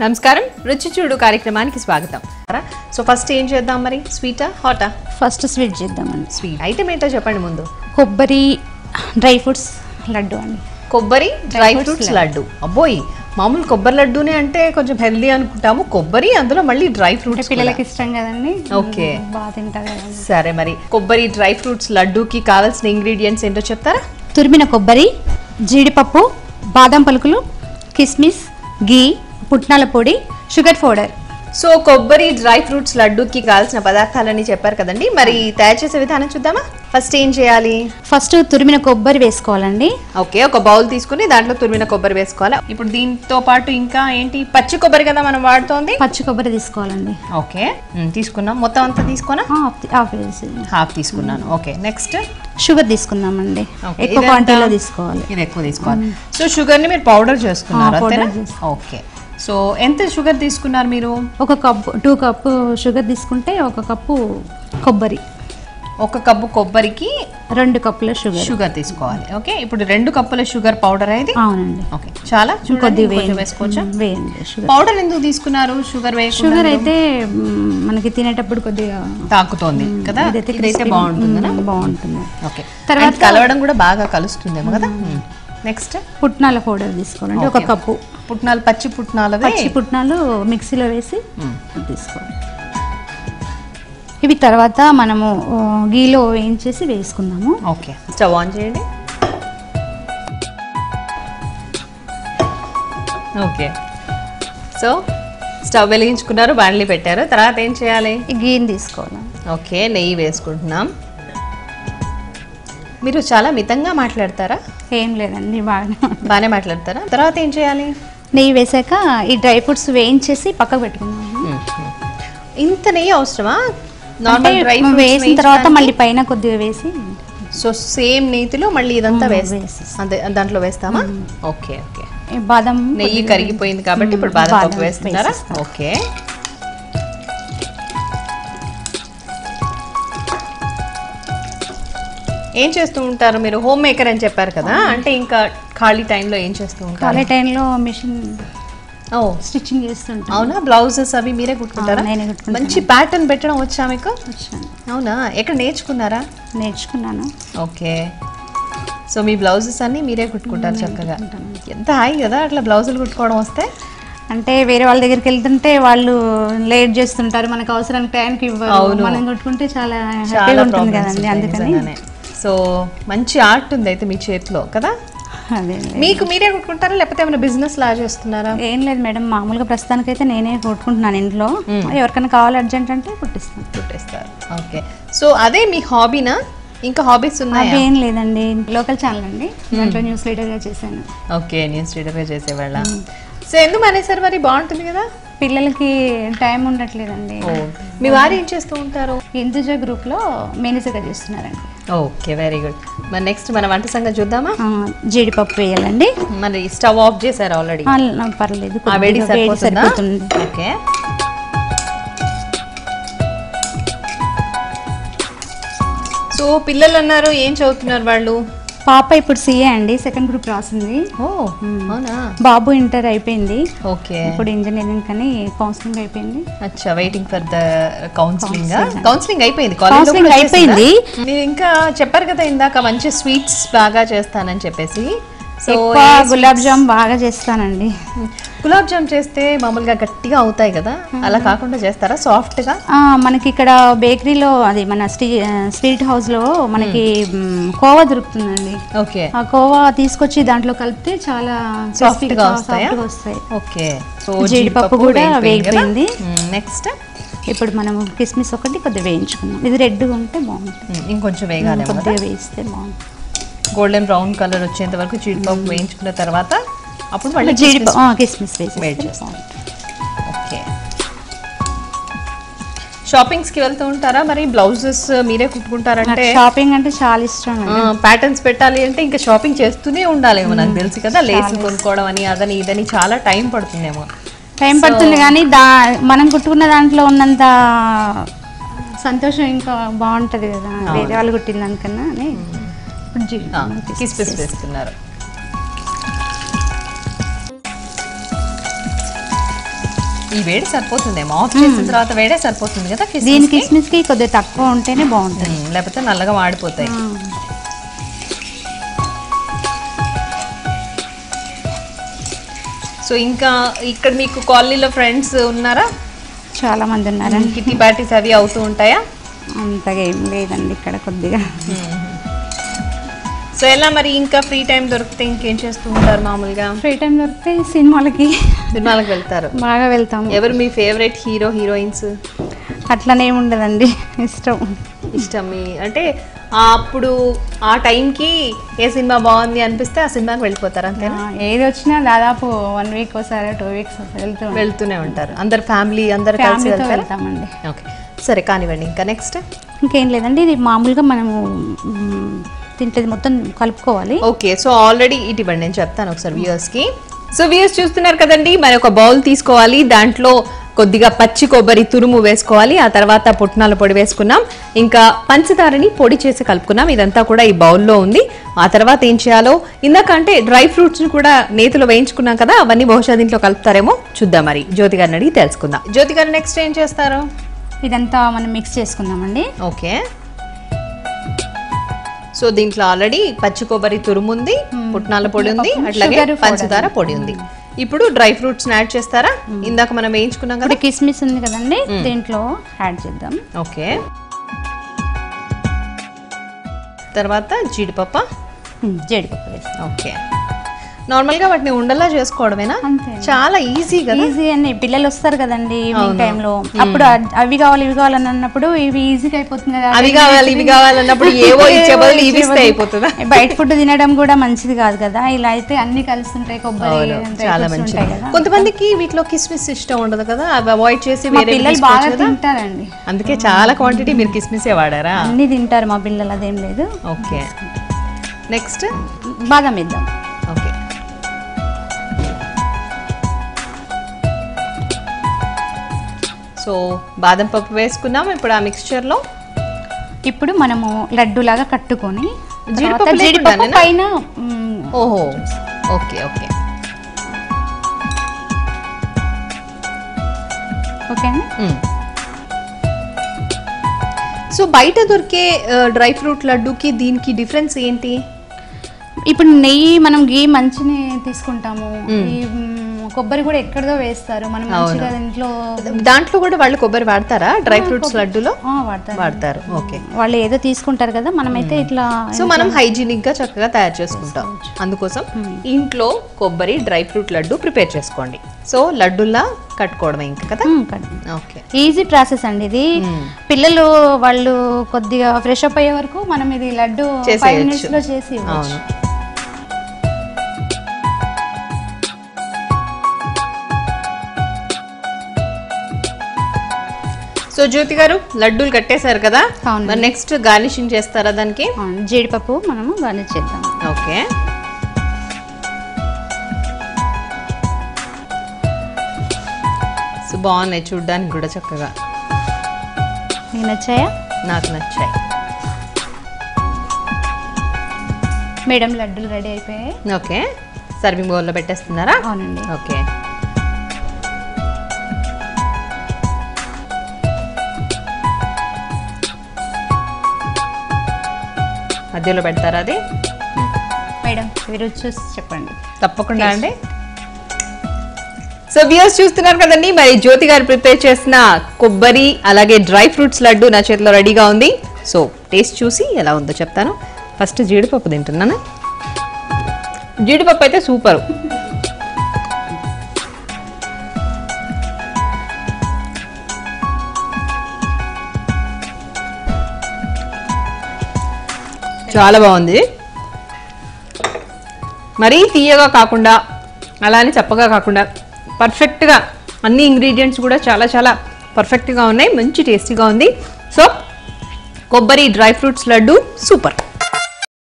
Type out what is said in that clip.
నమస్కారం రుచి చూడు కార్యక్రమానికి స్వాగతం. సో ఫస్ట్ ఏం చేద్దాం మరి, స్వీటా హాటా? ఫస్ట్ స్వీట్ చేద్దామండి. స్వీట్ ఐటమ్ ఏంటో చెప్పండి ముందు. కొబ్బరి డ్రై ఫ్రూట్స్ లడ్డు అండి. కొబ్బరి డ్రై ఫ్రూట్స్ లడ్డు. అబ్బోయ్, మామూలు కొబ్బరి లడ్డూనే అంటే కొంచెం హెల్దీ అనుకుంటాము, కొబ్బరి అందులో మళ్ళీ డ్రై ఫ్రూట్స్ పిల్లలకి ఇష్టం కదండి. ఓకే, బాగా తింటారు కదండి. సరే మరి కొబ్బరి డ్రై ఫ్రూట్స్ లడ్డూకి కావాల్సిన ఇంగ్రీడియంట్స్ ఏంటో చెప్తారా? తురిమిన కొబ్బరి, జీడిపప్పు, బాదం పలుకులు, కిస్మిస్, గీ, పుట్నాల పొడి, షుగర్ పౌడర్. సో కొబ్బరి డ్రై ఫ్రూట్స్ లడ్డూకి కావాల్సిన పదార్థాలన్నీ చెప్పారు కదండి, మరి తయారు చేసే విధానం చూద్దామా? ఫస్ట్ ఏం చేయాలి? ఫస్ట్ తురిమిన కొబ్బరి వేసుకోవాలండి. ఓకే, ఒక బౌల్ తీసుకుని దాంట్లో తురిమిన కొబ్బరి వేసుకోవాలి. ఇప్పుడు దీంతో పాటు ఇంకా ఏంటి? పచ్చి కొబ్బరి కదా మనం వాడుతోంది. పచ్చి కొబ్బరి తీసుకోవాలండి. ఓకే, తీసుకున్నాం. మొత్తం అంతా తీసుకున్నా? హాఫ్ తీసుకున్నాను. ఓకే, నెక్స్ట్ షుగర్ తీసుకుందామండి. ఎక్కువ క్వాంటిటీలో తీసుకోవాలి. ఇది ఎక్కువ తీసుకోవాలి. సో షుగర్ ని మీరు పౌడర్ చేసుకున్నారు? ఓకే, సో ఎంత షుగర్ తీసుకున్నారు మీరు? ఒక కప్పు 2 కప్పు షుగర్ తీసుకుంటే ఒక కప్పు కొబ్బరి. ఒక కప్పు కొబ్బరికి 2 కప్పుల షుగర్ తీసుకోవాలి. ఓకే, ఇప్పుడు 2 కప్పుల షుగర్ పౌడర్ అయితే? అవునండి. ఓకే, చాలా కొద్దిగా వేసుకోవచ్చా? పౌడర్ ఎందుకు తీసుకున్నారు? షుగర్ అయితే మనకి తినేటప్పుడు కొద్దిగా తాకుతోంది కదా, ఇదైతే బాగుంటుంది. ఓకే, తర్వాత కలవడం కూడా బాగా కలుస్తుందేమో కదా. నెక్స్ట్ పుట్నాల పౌడర్ తీసుకోవాలండి. 1 కప్పు పుట్నాలు, పచ్చి పుట్నాలు మిక్సీలో వేసి తీసుకోవాలి. ఇవి తర్వాత మనము గీలో వేయించేసి వేసుకుందాము. ఓకే, స్టవ్ ఆన్ చేయండి. ఓకే, సో స్టవ్ వెలిగించుకున్నారు, బాండ్లీ పెట్టారు. తర్వాత ఏం చేయాలి? గీని తీసుకోవాలి. ఓకే, నెయ్యి వేసుకుంటున్నాం. మీరు చాలా మితంగా మాట్లాడతారా? ఏం లేదండి, బాగానే మాట్లాడతారా? తర్వాత ఏం చేయాలి? నెయ్యి వేసాక ఈ డ్రై ఫ్రూట్స్ వేయించేసి పక్కకు పెట్టుకున్నాము. ఇంత నెయ్యి అవసరమా? వేసిన తర్వాత మళ్ళీ పైన కొద్దిగా వేసి, సో సేమ్ నెయ్యిలో మళ్ళీ ఇదంతా వేసి దాంట్లో వేస్తామా? ఓకే ఓకే, బాదం నెయ్యి కరిగిపోయింది కాబట్టి ఇప్పుడు బాదం పప్పు వేస్తున్నారా? ఓకే, ఏం చేస్తూ ఉంటారు మీరు? హోమ్ మేకర్ అని చెప్పారు కదా, అంటే ఇంకా ఖాళీ టైంలో ఏం చేస్తూ ఉంటారు? ఖాళీ టైంలో మిషన్ స్టిచ్చింగ్ చేస్తుంటాను. అవునా, బ్లౌజెస్ అవి మీరే కుట్టుకుంటారా? మంచి ప్యాటర్న్ పెట్టడం వచ్చా మీకు? అవునా, ఎక్కడ నేర్చుకున్నారా? నేర్చుకున్నాను. ఓకే, సో మీ బ్లౌజెస్ అన్ని మీరే కుట్టుకుంటారు చక్కగా. ఎంత హాయి కదా అట్లా బ్లౌజులు కుట్టుకోవడం వస్తే. అంటే వేరే వాళ్ళ దగ్గరికి వెళ్తుంటే వాళ్ళు లేట్ చేస్తుంటారు, మనకు అవసరానికి టైంకి ఇవ్వరు. మనం కుట్టుకుంటే చాలా హ్యాపీగా ఉంటుంది కదండి, అందుకని. సో మంచి ఆర్ట్ ఉంది అయితే మీ చేతిలో కదా. అదే, మీకు మీరే కుట్టుకుంటారా లేకపోతే ఏమైనా బిజినెస్ లా చేస్తున్నారా? ఏం లేదు మేడం, మామూలుగా ప్రస్తుతానికైతే నేనే కుట్టుకుంటున్నాను ఇంట్లో. ఎవరికైనా కావాలి అర్జెంట్ అంటే కుట్టేస్తారు. ఓకే, సో అదే మీ హాబీనా? ఇంకా హాబీస్ ఉన్నాయా? ఏం లేదండి, లోకల్ ఛానల్ అండి, దాంట్లో న్యూస్ రీడర్గా చేశాను. ఓకే, న్యూస్ రీడర్గా చేసేవాళ్ళ. సో ఎందుకు మానేశారు మరి? బాగుంటుంది కదా. పిల్లలకి టైం ఉండట్లేదండి. మీ వారు ఏం చేస్తూ ఉంటారు? హిందూజ గ్రూప్లో మేనేజర్గా చేస్తున్నారండి. Okay, very good. మరి నెక్స్ట్ మన వంట సంగతి చూద్దామా? జీడిపప్పు వేయాలండి. మరి స్టవ్ ఆఫ్ చేశారు ఆల్రెడీ? పర్లేదు, వేడి సరిపోతుంది. ఓకే, సో పిల్లలు అన్నారు, ఏం చదువుతున్నారు వాళ్ళు? పాప ఇప్పుడు CA అండి, సెకండ్ గ్రూప్ రాసింది. అవునా. బాబు ఇంటర్ అయిపోయింది. ఓకే, ఇప్పుడు ఇంజనీరింగ్ కానీ కౌన్సిలింగ్ అయిపోయింది. అచ్చా, వెయిటింగ్ ఫర్ ద కౌన్సిలింగ్ అయిపోయింది. కౌన్సిలింగ్ అయిపోయింది. మీరు ఇంకా చెప్పారు కదా ఇందాక మంచి స్వీట్స్ బాగా చేస్తానని చెప్పేసి. గులాబ్ జామ్ బాగా చేస్తానండి. గులాబ్ జామ్ చేస్తే మామూలుగా గట్టిగా అవుతాయి కదా, అలా కాకుండా చేస్తారా సాఫ్ట్ గా? మనకి ఇక్కడ బేకరీలో, అది మన స్వీట్ హౌస్ లో మనకి కోవా దొరుకుతుందండి. ఓకే, ఆ కోవా తీసుకొచ్చి దాంట్లో కలిపితే చాలా సాఫ్ట్ గా వస్తాయి. ఓకే, సో జీడిపప్పు కూడా వేగిపోయింది. నెక్స్ట్ ఇప్పుడు మనం కిస్మిస్ ఒకటి కొద్దిగా వేయించుకున్నాం. ఇది రెడ్గా ఉంటే బాగుంటుంది, ఇంకొంచెం వేగాలి, కొద్దిగా వేయిస్తే బాగుంటుంది. గోల్డెన్ బ్రౌన్ కలర్ వచ్చేంత వరకు జీడిపప్పు వేయించుకున్న తర్వాత అప్పుడు మళ్ళీ కిస్మిస్ వేడి చేస్తాం. ఓకే, షాపింగ్స్ కి వెళ్తూ ఉంటారా మరి? బ్లౌజెస్ మీరే కుట్టుకుంటారంటే? షాపింగ్ అంటే చాలా ఇష్టం. ప్యాటర్న్స్ పెట్టాలి అంటే ఇంకా షాపింగ్ చేస్తూనే ఉండాలేమో, నాకు తెలుసు కదా. లేసులు కొనుక్కోవడం అని అదని ఇదని చాలా టైం పడుతుందేమో. టైం పడుతుంది కానీ మనం కుట్టుకున్న దాంట్లో ఉన్నంత సంతోషం ఇంకా బాగుంటది కదా వేరే వాళ్ళు కుట్టిన దానికన్నా అని. కిస్మిస్ వేస్తున్నారు. ఈ వేడి సరిపోతుందేమో, ఆఫ్ చేసిన తర్వాత వేడే సరిపోతుంది కదా. దీని కిస్మిస్కి కొద్దిగా తక్కువ ఉంటేనే బాగుంటుంది, లేకపోతే నల్లగా మాడిపోతాయి. సో ఇంకా ఇక్కడ మీకు కాలనీలో ఫ్రెండ్స్ ఉన్నారా? చాలా మంది ఉన్నారండి. కిట్టి పార్టీస్ అవి అవుతూ ఉంటాయా? అంతగా ఏం లేదండి ఇక్కడ కొద్దిగా. సో ఎలా మరి ఇంకా ఫ్రీ టైం దొరికితే ఇంకేం చేస్తూ ఉంటారు మామూలుగా? ఫ్రీ టైం దొరికితే సినిమాలకి వెళ్తారు? బాగా వెళ్తాము. ఎవరు మీ ఫేవరెట్ హీరో హీరోయిన్స్? అట్లనే ఉండదండి, ఇష్టం. అంటే అప్పుడు ఆ టైంకి ఏ సినిమా బాగుంది అనిపిస్తే ఆ సినిమాకి వెళ్ళిపోతారు అంతేనా? ఏది వచ్చినా దాదాపు 1 వీక్ ఒకసారి 2 వీక్స్ వెళ్తూనే ఉంటారు. అందరు ఫ్యామిలీ అందరు కలిసి వెళ్తామండి. ఓకే సరే కానివ్వండి. ఇంకా నెక్స్ట్ ఇంకేం లేదండి, ఇది మామూలుగా మనము దీంట్లో మొత్తం కలుపుకోవాలి. ఓకే సో ఆల్రెడీ ఇటు ఇవ్వండి, నేను చెప్తాను ఒకసారి వ్యూయర్స్కి. సో వ్యూయర్స్ చూస్తున్నారు కదండి, మరి ఒక బౌల్ తీసుకోవాలి, దాంట్లో కొద్దిగా పచ్చి కొబ్బరి తురుము వేసుకోవాలి, ఆ తర్వాత పుట్నాల పొడి వేసుకున్నాం, ఇంకా పంచదారని పొడి చేసి కలుపుకున్నాం. ఇదంతా కూడా ఈ బౌల్లో ఉంది. ఆ తర్వాత ఏం చేయాలో ఇందాక అంటే డ్రై ఫ్రూట్స్ని కూడా నేతిలో వేయించుకున్నాం కదా, అవన్నీ బహుశా దీంట్లో కలుపుతారేమో చూద్దాం. మరి జ్యోతి గారిని అడిగి తెలుసుకుందాం. జ్యోతి గారు నెక్స్ట్ ఏం చేస్తారు? ఇదంతా మనం మిక్స్ చేసుకుందామండి. ఓకే సో దీంట్లో ఆల్రెడీ పచ్చి కొబ్బరి తురుము ఉంది, పుట్నాల పొడి ఉంది, అట్లాగే పంచదార పొడి ఉంది. ఇప్పుడు డ్రై ఫ్రూట్స్ యాడ్ చేస్తారా? ఇందాక మనం వేయించుకున్నాం కదా, కిస్మిస్ ఉంది కదండి, దీంట్లో యాడ్ చేద్దాం. ఓకే తర్వాత జీడిపప్పు వేస్తాం. ఓకే నార్మల్ గా వాటిని ఉండలా చేసుకోవడమేనా? చాలా ఈజీ కదా. ఈజీ అని పిల్లలు వస్తారు కదండి ఈవినింగ్ టైంలో, అప్పుడు అవి కావాలి ఇవి కావాలని అన్నప్పుడు ఇవి ఈజీగా అయిపోతుంది కదా. అవి కావాలి ఇవి కావాలన్నప్పుడు ఏవో ఇచ్చే బదులు ఇవి ఇస్తే అయిపోతుందా? బయట ఫుడ్ తినడం కూడా మంచిది కాదు కదా, ఇలా అయితే అన్ని కలుస్తుంటాయి, కొబ్బరి చాలా మంచిది. కొంతమందికి వీటిలో కిస్మిస్ ఇష్టం ఉండదు కదా, అవి అవాయిడ్ చేసి పిల్లలు బాగా తింటారండి, అందుకే చాలా క్వాంటిటీ మీరు కిస్మిస్ వాడారా? అన్ని తింటారు మా పిల్లలు, అదేం లేదు. ఓకే నెక్స్ట్ బాదం వేద్దాం. ఓకే సో బాదం పప్పు వేసుకున్నాం. ఇప్పుడు ఆ మిక్స్చర్లో ఇప్పుడు మనము లడ్డూలాగా కట్టుకొని జీడిపప్పు పైన. ఓహో ఓకే ఓకే ఓకే అండి. సో బయట దొరికే డ్రై ఫ్రూట్ లడ్డూకి దీనికి డిఫరెన్స్ ఏంటి? ఇప్పుడు నెయ్యి మనం గీ మంచిని తీసుకుంటాము, ఈ కొబ్బరి కూడా ఎక్కడదో వేస్తారు, మనం మంచిగా దాంట్లో కూడా వాళ్ళు కొబ్బరి వాడతారా డ్రై ఫ్రూట్స్ లడ్డూలో? వాడతారు. ఓకే వాళ్ళు ఏదో తీసుకుంటారు కదా, మనమైతే ఇట్లా. సో మనం హైజీనిక్ గా చక్కగా తయారు చేసుకుంటాం, అందుకోసం ఇంట్లో కొబ్బరి డ్రై ఫ్రూట్ లడ్డు ప్రిపేర్ చేసుకోండి. సో లడ్డూలా కట్టుకోవడమే ఇంకా కదా. ఓకే ఈజీ ప్రాసెస్ అండి ఇది. పిల్లలు వాళ్ళు కొద్దిగా ఫ్రెష్ అప్ అయ్యే వరకు మనం ఇది లడ్డు 5 minutes లో చేసి. అవును సో జ్యోతి గారు లడ్డూలు కట్టేశారు కదా, మరి నెక్స్ట్ గార్నిషింగ్ చేస్తారా దానికి? జీడిపప్పు మనము గార్నిష్ చేద్దాం. ఓకే సో బాగున్నాయి చూడడానికి కూడా చక్కగా. మీకు నచ్చాయా? నాకు నచ్చాయి మేడం. లడ్డూలు రెడీ అయిపోయాయి. ఓకే సర్వింగ్ బౌల్లో పెట్టేస్తున్నారా? అవునండి. ఓకే మధ్యలో పెడతారా అది? మేడం మీరు చూసి చెప్పండి. తప్పకుండా అండి. సో వ్యూయర్స్ చూస్తున్నారు కదండి, మరి జ్యోతి గారు ప్రిపేర్ చేసిన కొబ్బరి అలాగే డ్రై ఫ్రూట్స్ లడ్డు నా చేతిలో రెడీగా ఉంది. సో టేస్ట్ చూసి ఎలా ఉందో చెప్తాను. ఫస్ట్ జీడిపప్పు తింటున్నాను. జీడిపప్పు అయితే సూపర్. చాలా బాగుంది. మరీ తీయగా కాకుండా అలానే చప్పగా కాకుండా పర్ఫెక్ట్గా అన్ని ఇంగ్రీడియంట్స్ కూడా చాలా చాలా పర్ఫెక్ట్గా ఉన్నాయి, మంచి టేస్టీగా ఉంది. సో కొబ్బరి డ్రై ఫ్రూట్స్ లడ్డు సూపర్.